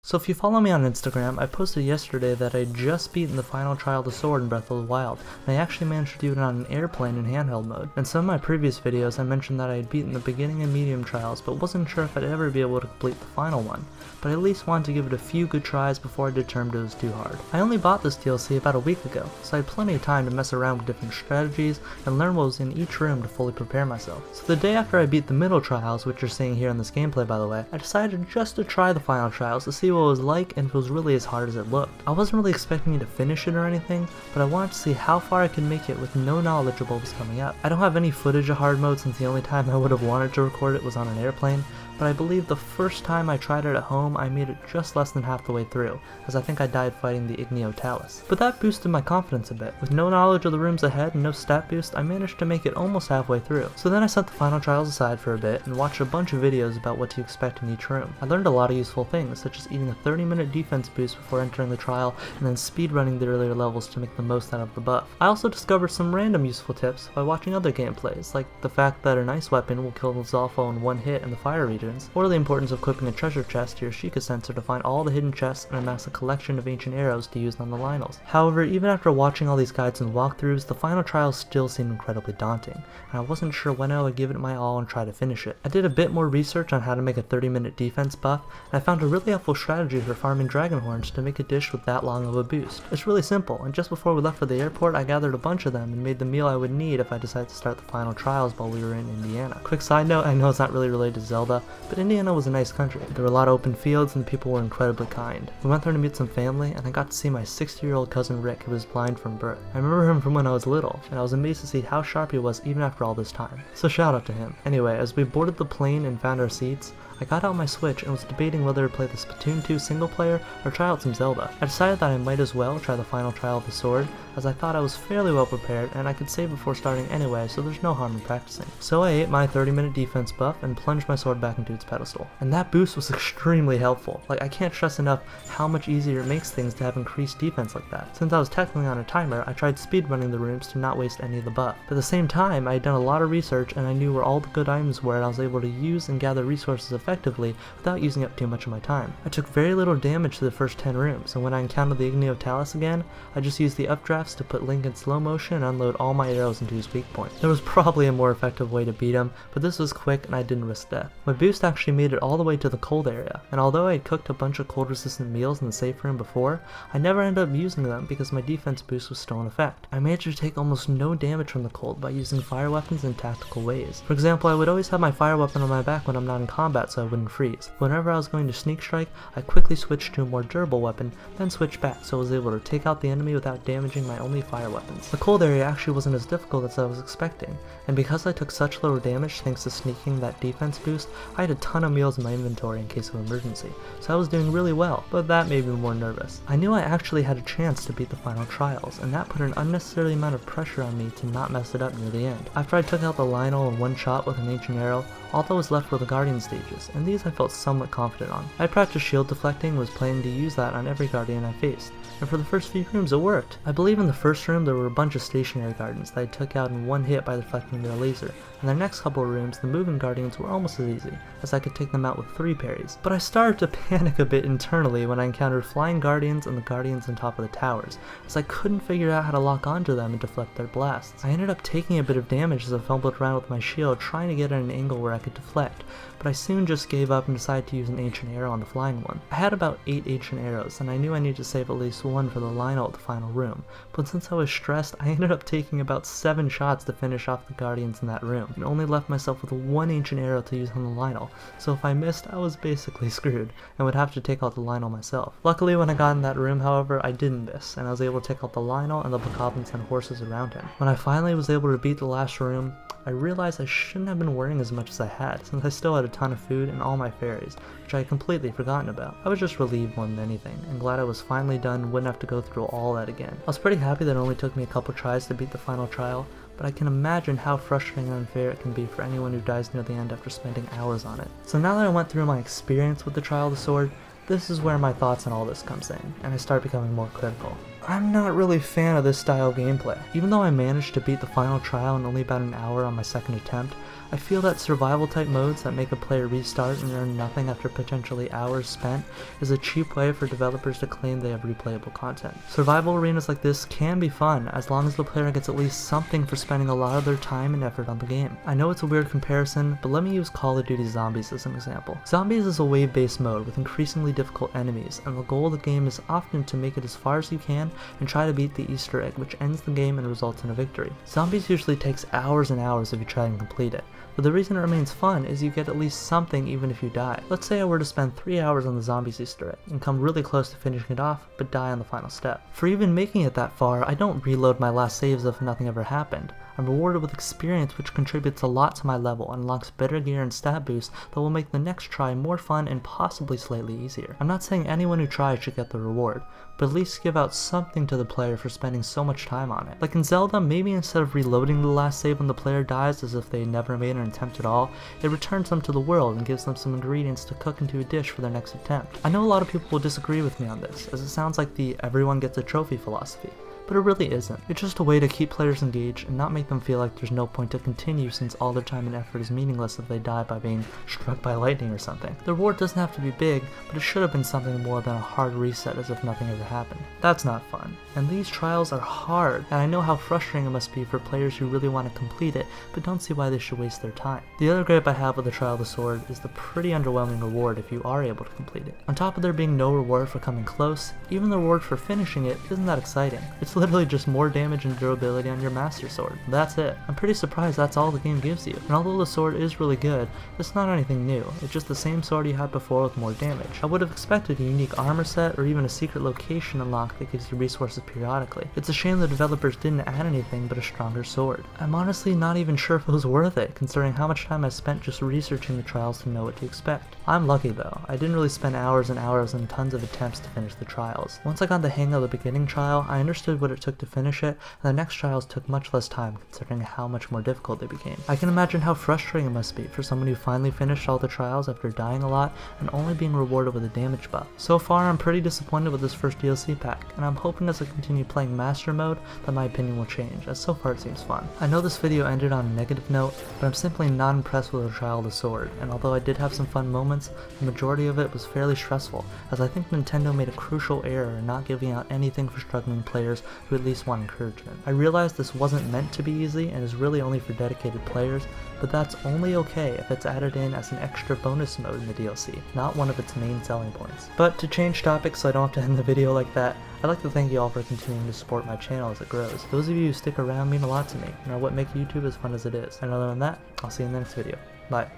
So if you follow me on Instagram, I posted yesterday that I'd just beaten the final trial of the sword in Breath of the Wild, and I actually managed to do it on an airplane in handheld mode. In some of my previous videos I mentioned that I had beaten the beginning and medium trials, but wasn't sure if I'd ever be able to complete the final one, but I at least wanted to give it a few good tries before I determined it was too hard. I only bought this DLC about a week ago, so I had plenty of time to mess around with different strategies and learn what was in each room to fully prepare myself. So the day after I beat the middle trials, which you're seeing here in this gameplay by the way, I decided just to try the final trials to see what it was like and if it was really as hard as it looked. I wasn't really expecting to finish it or anything, but I wanted to see how far I could make it with no knowledge of what was coming up. I don't have any footage of hard mode since the only time I would have wanted to record it was on an airplane, but I believe the first time I tried it at home I made it just less than half the way through, as I think I died fighting the Igneo Talus. But that boosted my confidence a bit. With no knowledge of the rooms ahead and no stat boost, I managed to make it almost halfway through. So then I set the final trials aside for a bit and watched a bunch of videos about what to expect in each room. I learned a lot of useful things, such as eating a 30-minute defense boost before entering the trial and then speedrunning the earlier levels to make the most out of the buff. I also discovered some random useful tips by watching other gameplays, like the fact that an ice weapon will kill the Zolfo in one hit in the fire regions, or the importance of equipping a treasure chest to your Sheikah sensor to find all the hidden chests and amass a collection of ancient arrows to use on the Lynels. However, even after watching all these guides and walkthroughs, the final trials still seemed incredibly daunting, and I wasn't sure when I would give it my all and try to finish it. I did a bit more research on how to make a 30-minute defense buff, and I found a really helpful strategy for farming dragon horns to make a dish with that long of a boost. It's really simple, and just before we left for the airport I gathered a bunch of them and made the meal I would need if I decided to start the final trials while we were in Indiana. Quick side note, I know it's not really related to Zelda, but Indiana was a nice country. There were a lot of open fields and the people were incredibly kind. We went there to meet some family and I got to see my 60-year-old cousin Rick, who was blind from birth. I remember him from when I was little, and I was amazed to see how sharp he was even after all this time. So shout out to him. Anyway, as we boarded the plane and found our seats, I got out my Switch and was debating whether to play the Splatoon 2 single player or try out some Zelda. I decided that I might as well try the final trial of the sword, as I thought I was fairly well prepared and I could save before starting anyway, so there's no harm in practicing. So I ate my 30-minute defense buff and plunged my sword back into its pedestal. And that boost was extremely helpful. Like, I can't stress enough how much easier it makes things to have increased defense like that. Since I was technically on a timer, I tried speedrunning the rooms to not waste any of the buff. But at the same time, I had done a lot of research and I knew where all the good items were, and I was able to use and gather resources effectively without using up too much of my time. I took very little damage to the first 10 rooms, and when I encountered the Igneo Talus again, I just used the updrafts to put Link in slow motion and unload all my arrows into his weak point. There was probably a more effective way to beat him, but this was quick and I didn't risk death. My boost actually made it all the way to the cold area, and although I had cooked a bunch of cold resistant meals in the safe room before, I never ended up using them because my defense boost was still in effect. I managed to take almost no damage from the cold by using fire weapons in tactical ways. For example, I would always have my fire weapon on my back when I'm not in combat so I wouldn't freeze. Whenever I was going to sneak strike, I quickly switched to a more durable weapon, then switched back so I was able to take out the enemy without damaging my only fire weapons. The cold area actually wasn't as difficult as I was expecting, and because I took such little damage thanks to sneaking that defense boost, I had a ton of meals in my inventory in case of emergency, so I was doing really well, but that made me more nervous. I knew I actually had a chance to beat the final trials, and that put an unnecessary amount of pressure on me to not mess it up near the end. After I took out the Lynel in one shot with an ancient arrow, all that was left were the Guardian stages, and these I felt somewhat confident on. I practiced shield deflecting and was planning to use that on every Guardian I faced, and for the first few rooms it worked. I believe in the first room there were a bunch of stationary Guardians that I took out in one hit by deflecting their laser, and the next couple of rooms the moving Guardians were almost as easy, as I could take them out with 3 parries. But I started to panic a bit internally when I encountered flying Guardians and the Guardians on top of the towers, as I couldn't figure out how to lock onto them and deflect their blasts. I ended up taking a bit of damage as I fumbled around with my shield trying to get at an angle where I could deflect, but I soon just gave up and decided to use an ancient arrow on the flying one. I had about 8 ancient arrows, and I knew I needed to save at least one for the Lynel at the final room, but since I was stressed, I ended up taking about 7 shots to finish off the Guardians in that room, and only left myself with 1 ancient arrow to use on the Lynel, so if I missed, I was basically screwed, and would have to take out the Lynel myself. Luckily, when I got in that room, however, I didn't miss, and I was able to take out the Lynel and the Bokoblins and horses around him. When I finally was able to beat the last room, I realized I shouldn't have been worrying as much as I had, since I still had a ton of food and all my fairies, which I had completely forgotten about. I was just relieved more than anything, and glad I was finally done and wouldn't have to go through all that again. I was pretty happy that it only took me a couple tries to beat the final trial, but I can imagine how frustrating and unfair it can be for anyone who dies near the end after spending hours on it. So now that I went through my experience with the Trial of the Sword, this is where my thoughts on all this comes in, and I start becoming more critical. I'm not really a fan of this style of gameplay. Even though I managed to beat the final trial in only about an hour on my second attempt, I feel that survival type modes that make a player restart and earn nothing after potentially hours spent is a cheap way for developers to claim they have replayable content. Survival arenas like this can be fun as long as the player gets at least something for spending a lot of their time and effort on the game. I know it's a weird comparison, but let me use Call of Duty Zombies as an example. Zombies is a wave-based mode with increasingly difficult enemies, and the goal of the game is often to make it as far as you can and try to beat the Easter egg, which ends the game and results in a victory. Zombies usually takes hours and hours if you try and complete it, but the reason it remains fun is you get at least something even if you die. Let's say I were to spend 3 hours on the Zombies Easter egg and come really close to finishing it off, but die on the final step. For even making it that far, I don't reload my last saves if nothing ever happened. I'm rewarded with experience which contributes a lot to my level and unlocks better gear and stat boosts that will make the next try more fun and possibly slightly easier. I'm not saying anyone who tries should get the reward, but at least give out something to the player for spending so much time on it. Like in Zelda, maybe instead of reloading the last save when the player dies as if they never made an attempt at all, it returns them to the world and gives them some ingredients to cook into a dish for their next attempt. I know a lot of people will disagree with me on this, as it sounds like the everyone gets a trophy philosophy, but it really isn't. It's just a way to keep players engaged and not make them feel like there's no point to continue since all their time and effort is meaningless if they die by being struck by lightning or something. The reward doesn't have to be big, but it should have been something more than a hard reset as if nothing ever happened. That's not fun. And these trials are hard, and I know how frustrating it must be for players who really want to complete it, but don't see why they should waste their time. The other gripe I have with the Trial of the Sword is the pretty underwhelming reward if you are able to complete it. On top of there being no reward for coming close, even the reward for finishing it isn't that exciting. It's literally just more damage and durability on your Master Sword. That's it. I'm pretty surprised that's all the game gives you. And although the sword is really good, it's not anything new. It's just the same sword you had before with more damage. I would have expected a unique armor set or even a secret location unlock that gives you resources periodically. It's a shame the developers didn't add anything but a stronger sword. I'm honestly not even sure if it was worth it, considering how much time I spent just researching the trials to know what to expect. I'm lucky though. I didn't really spend hours and hours and tons of attempts to finish the trials. Once I got the hang of the beginning trial, I understood what it took to finish it, and the next trials took much less time considering how much more difficult they became. I can imagine how frustrating it must be for someone who finally finished all the trials after dying a lot and only being rewarded with a damage buff. So far I'm pretty disappointed with this first DLC pack, and I'm hoping as I continue playing Master Mode that my opinion will change, as so far it seems fun. I know this video ended on a negative note, but I'm simply not impressed with the Trial of the Sword, and although I did have some fun moments, the majority of it was fairly stressful, as I think Nintendo made a crucial error in not giving out anything for struggling players who at least want encouragement. I realized this wasn't meant to be easy and is really only for dedicated players, but that's only okay if it's added in as an extra bonus mode in the DLC, not one of its main selling points. But to change topics so I don't have to end the video like that, I'd like to thank you all for continuing to support my channel as it grows. Those of you who stick around mean a lot to me and are what make YouTube as fun as it is. And other than that, I'll see you in the next video. Bye.